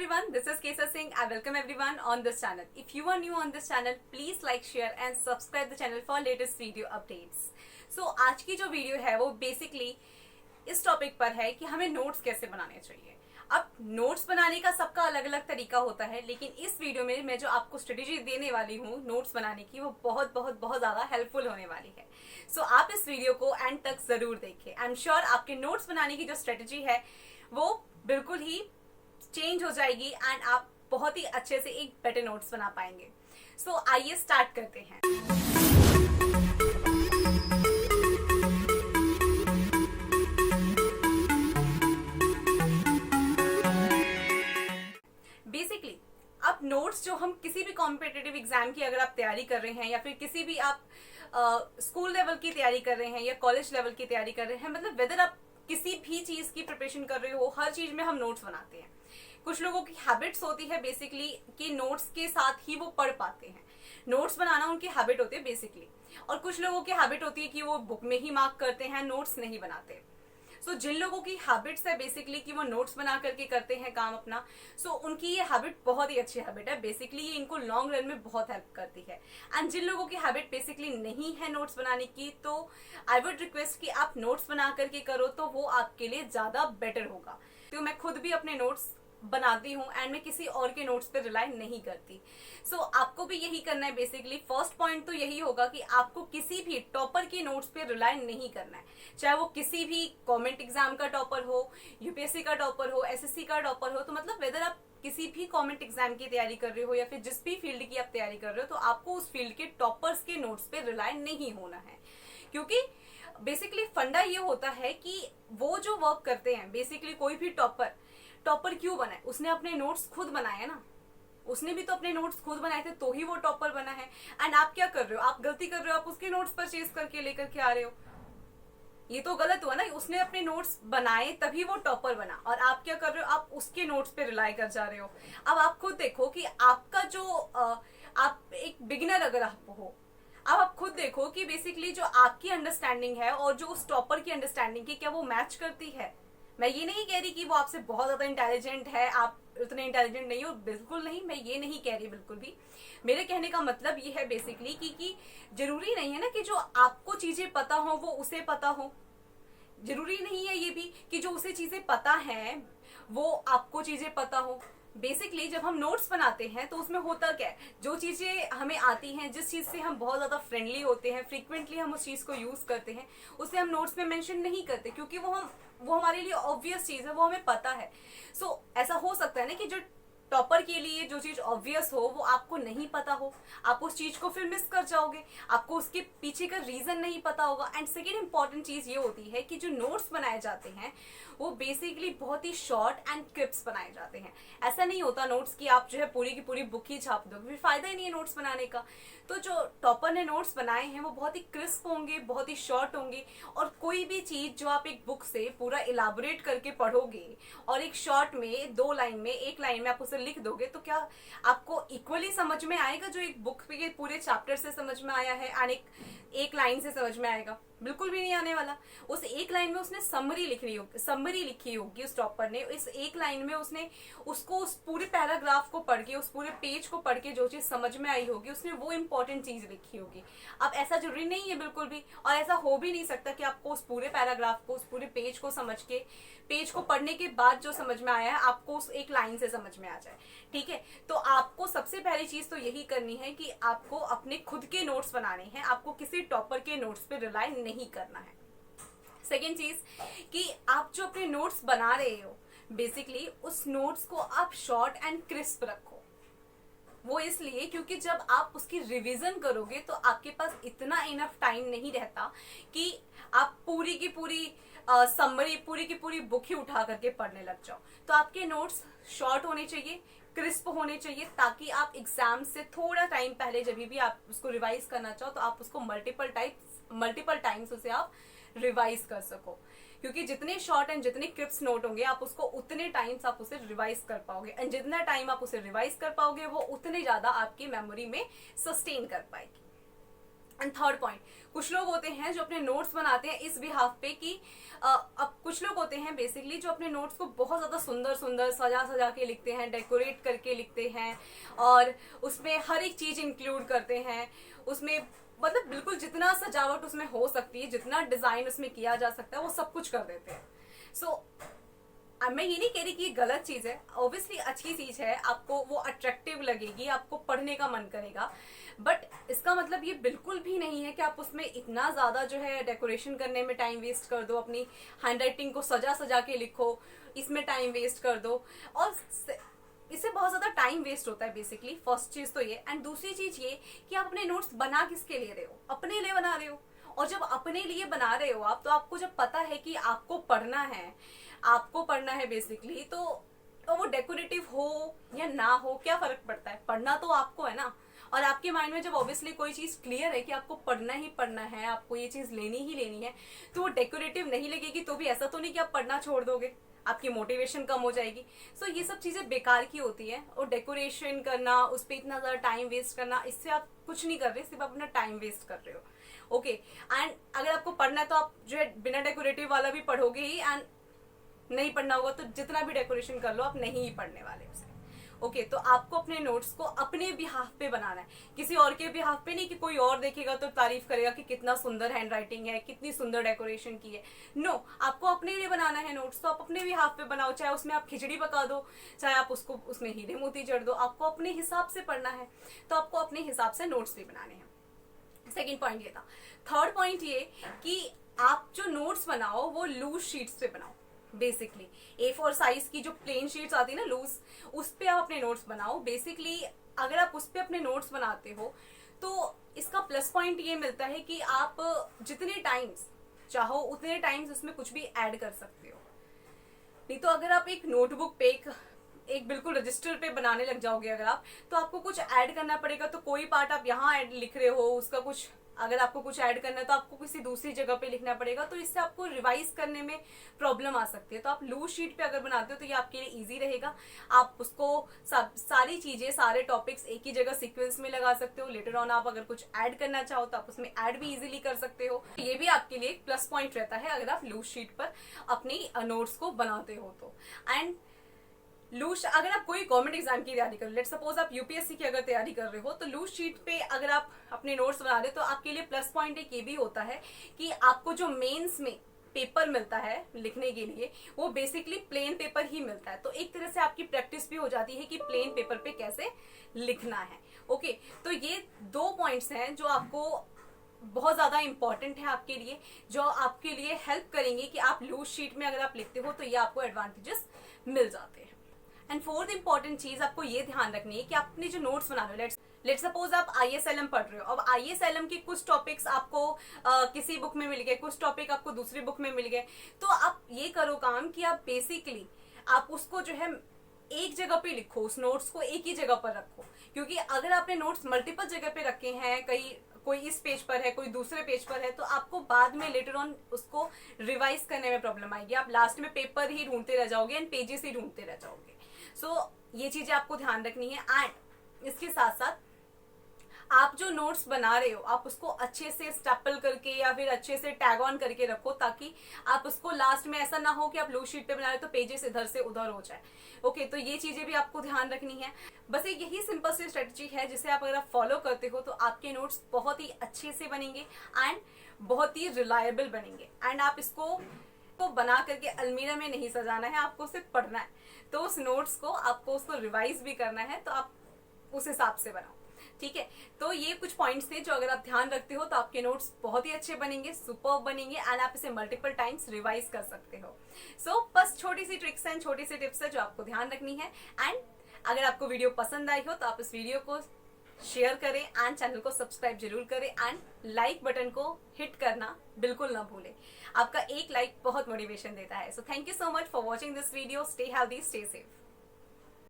everyone, this is Kesa Singh. I welcome everyone on this channel. If you are new on this channel, please like, share and subscribe the channel for latest video updates. So आज की जो video है वो basically इस topic पर है कि हमें नोट्स कैसे बनाने चाहिए। अब नोट्स बनाने का सबका अलग अलग तरीका होता है, लेकिन इस वीडियो में मैं जो आपको स्ट्रेटेजी देने वाली हूँ नोट्स बनाने की, वो बहुत बहुत बहुत ज्यादा हेल्पफुल होने वाली है। सो आप इस वीडियो को एंड तक जरूर देखें। आई एम श्योर आपके नोट्स बनाने की जो स्ट्रेटेजी है वो बिल्कुल ही चेंज हो जाएगी एंड आप बहुत ही अच्छे से एक बेटर नोट्स बना पाएंगे। सो आइए स्टार्ट करते हैं। बेसिकली अब नोट्स जो हम किसी भी कॉम्पिटिटिव एग्जाम की अगर आप तैयारी कर रहे हैं या फिर किसी भी आप स्कूल लेवल की तैयारी कर रहे हैं या कॉलेज लेवल की तैयारी कर रहे हैं, मतलब वेदर आप किसी भी चीज की प्रिपरेशन कर रहे हो, हर चीज में हम नोट्स बनाते हैं। कुछ लोगों की हैबिट्स होती है बेसिकली कि नोट्स के साथ ही वो पढ़ पाते हैं, नोट्स बनाना उनकी हैबिट होती है बेसिकली। और कुछ लोगों की हैबिट होती है कि वो बुक में ही मार्क करते हैं, नोट्स नहीं बनाते। सो जिन लोगों की हैबिट्स है बेसिकली कि वो नोट्स बना करके करते हैं काम अपना, सो उनकी ये हैबिट बहुत ही अच्छी हैबिट है। बेसिकली ये इनको लॉन्ग रन में बहुत हेल्प करती है। एंड जिन लोगों की हैबिट बेसिकली नहीं है नोट्स बनाने की, तो आई वुड रिक्वेस्ट कि आप नोट्स बना करके करो तो वो आपके लिए ज्यादा बेटर होगा। तो मैं खुद भी अपने नोट्स बनाती हूँ एंड मैं किसी और के नोट्स पे रिलाई नहीं करती। सो आपको भी यही करना है। बेसिकली फर्स्ट पॉइंट तो यही होगा कि आपको किसी भी टॉपर के नोट्स पे रिलाई नहीं करना है, चाहे वो किसी भी गवर्नमेंट एग्जाम का टॉपर हो, यूपीएससी का टॉपर हो, एसएससी का टॉपर हो। तो मतलब वेदर आप किसी भी गवर्नमेंट एग्जाम की तैयारी कर रहे हो या फिर जिस भी फील्ड की आप तैयारी कर रहे हो, तो आपको उस फील्ड के टॉपर्स के नोट्स पे रिलाई नहीं होना है। क्योंकि बेसिकली फंडा ये होता है कि वो जो वर्क करते हैं, बेसिकली कोई भी टॉपर क्यों बना है? उसने अपने नोट्स खुद बनाए ना, उसने भी तो अपने नोट्स खुद बनाए थे तो ही वो टॉपर बना है। एंड आप क्या कर रहे हो? आप गलती कर रहे हो, आप उसके नोट्स परचेज करके लेकर के आ रहे हो। ये तो गलत हुआ ना। उसने अपने नोट्स बनाए तभी वो टॉपर बना, और आप क्या कर रहे हो? आप उसके नोट्स पे रिलाई कर जा रहे हो। अब आप खुद देखो कि आपका जो आप एक बिगिनर अगर आप हो, अब आप खुद देखो कि बेसिकली जो आपकी अंडरस्टैंडिंग है और जो उस टॉपर की अंडरस्टैंडिंग है, क्या वो मैच करती है? मैं ये नहीं कह रही कि वो आपसे बहुत ज्यादा इंटेलिजेंट है, आप उतने इंटेलिजेंट नहीं हो, बिल्कुल नहीं, मैं ये नहीं कह रही बिल्कुल भी। मेरे कहने का मतलब ये है बेसिकली कि जरूरी नहीं है ना कि जो आपको चीजें पता हो वो उसे पता हो। जरूरी नहीं है ये भी कि जो उसे चीजें पता है वो आपको चीजें पता हो। बेसिकली जब हम नोट्स बनाते हैं तो उसमें होता क्या है, जो चीजें हमें आती हैं, जिस चीज से हम बहुत ज्यादा फ्रेंडली होते हैं, फ्रीक्वेंटली हम उस चीज को यूज करते हैं, उसे हम नोट्स में मेंशन नहीं करते क्योंकि वो हमारे लिए ऑब्वियस चीज है, वो हमें पता है। सो ऐसा हो सकता है ना कि जो टॉपर के लिए जो चीज ऑब्वियस हो वो आपको नहीं पता हो, आप उस चीज को फिर मिस कर जाओगे, आपको उसके पीछे का रीजन नहीं पता होगा। एंड सेकेंड इंपॉर्टेंट चीज ये होती है कि जो नोट्स बनाए जाते हैं वो बेसिकली बहुत ही शॉर्ट एंड क्रिप्स बनाए जाते हैं। ऐसा नहीं होता नोट्स की आप जो है पूरी की पूरी बुक ही छाप दोगे, फिर फायदा ही नहीं है नोट्स बनाने का। तो जो टॉपर ने नोट्स बनाए हैं वो बहुत ही क्रिस्प होंगे, बहुत ही शॉर्ट होंगे। और कोई भी चीज जो आप एक बुक से पूरा इलाबोरेट करके पढ़ोगे और एक शॉर्ट में 2 लाइन में 1 लाइन में आप उसे लिख दोगे, तो क्या आपको इक्वली समझ में आएगा जो एक बुक के पूरे चैप्टर से समझ में आया है और एक लाइन से समझ में आएगा? बिल्कुल भी नहीं आने वाला। उस 1 लाइन में उसने समरी लिखी होगी उस टॉपर ने। इस 1 लाइन में उसने उसको उस पूरे पैराग्राफ को पढ़ के, उस पूरे पेज को पढ़ के जो चीज समझ में आई होगी, उसने वो इंपॉर्टेंट चीज लिखी होगी। अब ऐसा जरूरी नहीं है बिल्कुल भी, और ऐसा हो भी नहीं सकता कि आपको उस पूरे पैराग्राफ को, उस पूरे पेज को समझ के, पेज को पढ़ने के बाद जो समझ में आया है आपको उस 1 लाइन से समझ में आ जाए। ठीक है, तो आपको सबसे पहली चीज तो यही करनी है कि आपको अपने खुद के नोट्स बनाने हैं, आपको किसी टॉपर के नोट्स पे रिलाई नहीं करना है। सेकेंड चीज कि आप जो अपने नोट्स बना रहे हो बेसिकली उस नोट्स को आप शॉर्ट एंड क्रिस्प रखो। वो इसलिए क्योंकि जब आप उसकी रिवीजन करोगे तो आपके पास इतना इनफ टाइम नहीं रहता कि आप पूरी की पूरी समरी, पूरी की पूरी बुक ही उठा करके पढ़ने लग जाओ। तो आपके नोट्स शॉर्ट होने चाहिए, क्रिस्प होने चाहिए, ताकि आप एग्जाम से थोड़ा टाइम पहले जब भी आप उसको रिवाइज करना चाहो तो आप उसको मल्टीपल टाइम्स उसे आप रिवाइज कर सको। क्योंकि जितने शॉर्ट एंड जितने क्रिप्स नोट होंगे आप उसको उतने टाइम्स आप उसे रिवाइज कर पाओगे, एंड जितना टाइम आप उसे रिवाइज कर पाओगे वो उतने ज्यादा आपकी मेमोरी में सस्टेन कर पाएगी। एंड थर्ड पॉइंट, कुछ लोग होते हैं जो अपने नोट्स बनाते हैं इस बिहाफ पे कि अब कुछ लोग होते हैं बेसिकली जो अपने नोट्स को बहुत ज़्यादा सुंदर सुंदर सजा सजा के लिखते हैं, डेकोरेट करके लिखते हैं, और उसमें हर एक चीज़ इंक्लूड करते हैं, उसमें मतलब बिल्कुल जितना सजावट उसमें हो सकती है, जितना डिज़ाइन उसमें किया जा सकता है, वो सब कुछ कर देते हैं. सो मैं ये नहीं कह रही कि ये गलत चीज है, ऑब्वियसली अच्छी चीज है, आपको वो अट्रैक्टिव लगेगी, आपको पढ़ने का मन करेगा, बट इसका मतलब ये बिल्कुल भी नहीं है कि आप उसमें इतना ज्यादा जो है डेकोरेशन करने में टाइम वेस्ट कर दो, अपनी हैंडराइटिंग को सजा सजा के लिखो, इसमें टाइम वेस्ट कर दो, और इससे बहुत ज्यादा टाइम वेस्ट होता है बेसिकली. फर्स्ट चीज तो ये. एंड दूसरी चीज ये कि आप अपने नोट्स बना किसके लिए रहे हो? अपने लिए बना रहे हो. और जब अपने लिए बना रहे हो आप, तो आपको जब पता है कि आपको पढ़ना है बेसिकली, तो वो डेकोरेटिव हो या ना हो क्या फर्क पड़ता है? पढ़ना तो आपको है ना. और आपके माइंड में जब ऑब्वियसली कोई चीज क्लियर है कि आपको पढ़ना ही पढ़ना है, आपको ये चीज लेनी ही लेनी है, तो वो डेकोरेटिव नहीं लगेगी तो भी ऐसा तो नहीं कि आप पढ़ना छोड़ दोगे, आपकी मोटिवेशन कम हो जाएगी. सो ये सब चीजें बेकार की होती है. और डेकोरेशन करना, उस पर इतना ज्यादा टाइम वेस्ट करना, इससे आप कुछ नहीं कर रहे, सिर्फ अपना टाइम वेस्ट कर रहे हो. ओके. एंड अगर आपको पढ़ना है तो आप जो है बिना डेकोरेटिव वाला भी पढ़ोगे ही, एंड नहीं पढ़ना होगा तो जितना भी डेकोरेशन कर लो आप नहीं ही पढ़ने वाले उसे. ओके. तो आपको अपने नोट्स को अपने बिहाफ पे बनाना है, किसी और के बिहाफ पे नहीं कि कोई और देखेगा तो तारीफ करेगा कि कितना सुंदर हैंड राइटिंग है, कितनी सुंदर डेकोरेशन की है. नो, आपको अपने लिए बनाना है नोट्स, तो आप अपने बिहाफ पे बनाओ. चाहे उसमें आप खिचड़ी पका दो, चाहे आप उसको उसमें हीरे मोती जड़ दो, आपको अपने हिसाब से पढ़ना है, तो आपको अपने हिसाब से नोट्स भी बनाने हैं. सेकेंड पॉइंट ये था. थर्ड पॉइंट ये कि आप जो नोट्स बनाओ वो लूज शीट्स पे बनाओ. बेसिकली A4 साइज की जो प्लेन शीट्स आती है ना लूज, उस पे आप अपने नोट्स बनाओ. बेसिकली अगर आप उस पे अपने नोट्स बनाते हो तो इसका प्लस पॉइंट ये मिलता है कि आप जितने टाइम्स चाहो उतने टाइम्स उसमें कुछ भी ऐड कर सकते हो. नहीं तो अगर आप एक नोटबुक पे एक बिल्कुल रजिस्टर पे बनाने लग जाओगे अगर आप, तो आपको कुछ ऐड करना पड़ेगा. तो कोई पार्ट आप यहाँ ऐड लिख रहे हो, उसका कुछ अगर आपको कुछ ऐड करना है तो आपको किसी दूसरी जगह पे लिखना पड़ेगा, तो इससे आपको रिवाइज करने में प्रॉब्लम आ सकती है. तो आप लूज शीट पे अगर बनाते हो तो ये आपके लिए इजी रहेगा. आप उसको सारी चीजें, सारे टॉपिक्स एक ही जगह सीक्वेंस में लगा सकते हो. लेटर ऑन आप अगर कुछ ऐड करना चाहो तो आप उसमें ऐड भी इजीली कर सकते हो. ये भी आपके लिए एक प्लस पॉइंट रहता है अगर आप लूज शीट पर अपनी नोट्स को बनाते हो तो. एंड लूज, अगर आप कोई गवर्नमेंट एग्जाम की तैयारी कर रहे हो, लेट सपोज आप यूपीएससी की अगर तैयारी कर रहे हो, तो लूज शीट पे अगर आप अपने नोट्स बना रहे हो तो आपके लिए प्लस पॉइंट एक ये भी होता है कि आपको जो मेंस में पेपर मिलता है लिखने के लिए वो बेसिकली प्लेन पेपर ही मिलता है. तो एक तरह से आपकी प्रैक्टिस भी हो जाती है कि प्लेन पेपर पे कैसे लिखना है. ओके. तो ये 2 पॉइंट्स हैं जो आपको बहुत ज्यादा इंपॉर्टेंट है आपके लिए, जो आपके लिए हेल्प करेंगे कि आप लूज शीट में अगर आप लिखते हो तो ये आपको एडवांटेजेस मिल जाते हैं. एंड फोर्थ इंपॉर्टेंट चीज आपको ये ध्यान रखनी है कि आप अपने जो नोट्स बना रहे हो, लेट्स सपोज आप ISLM पढ़ रहे हो. अब ISLM के कुछ टॉपिक्स आपको किसी बुक में मिल गए, कुछ टॉपिक आपको दूसरी बुक में मिल गए, तो आप ये करो काम कि आप बेसिकली आप उसको जो है एक जगह पे लिखो, उस नोट्स को एक ही जगह पर रखो. क्योंकि अगर आपने नोट्स मल्टीपल जगह पे रखे हैं, कोई इस पेज पर है, कोई दूसरे पेज पर है, तो आपको बाद में लेटर ऑन उसको रिवाइज करने में प्रॉब्लम आएगी. आप लास्ट में पेपर ही ढूंढते रह जाओगे एंड पेजेस ही ढूंढते रह जाओगे. सो ये चीजें आपको ध्यान रखनी है. एंड इसके साथ साथ आप जो नोट्स बना रहे हो आप उसको अच्छे से स्टेपल करके या फिर अच्छे से टैग ऑन करके रखो, ताकि आप उसको लास्ट में ऐसा ना हो कि आप लूज शीट पे बना रहे हो तो पेजेस इधर से उधर हो जाए. ओके. तो ये चीजें भी आपको ध्यान रखनी है. बस एक यही सिंपल सी स्ट्रेटजी है जिसे आप अगर आप फॉलो करते हो तो आपके नोट्स बहुत ही अच्छे से बनेंगे एंड बहुत ही रिलायबल बनेंगे. एंड आप इसको तो बना करके अलमीरा में नहीं सजाना है, आपको सिर्फ पढ़ना है. तो उस नोट्स को आपको उसको रिवाइज भी करना है, तो आप उस हिसाब से बनाओ. ठीक है. तो ये कुछ पॉइंट्स थे जो अगर आप ध्यान रखते हो तो आपके नोट्स बहुत ही अच्छे बनेंगे, सुपर्ब बनेंगे एंड आप इसे मल्टीपल टाइम्स रिवाइज कर सकते हो. सो बस छोटी सी ट्रिक्स एंड छोटी सी टिप्स है जो आपको ध्यान रखनी है. एंड अगर आपको वीडियो पसंद आई हो तो आप इस वीडियो को शेयर करें एंड चैनल को सब्सक्राइब जरूर करें एंड लाइक बटन को हिट करना बिल्कुल ना भूलें. आपका एक लाइक बहुत मोटिवेशन देता है. So thank you so much for watching this video. Stay healthy, stay safe.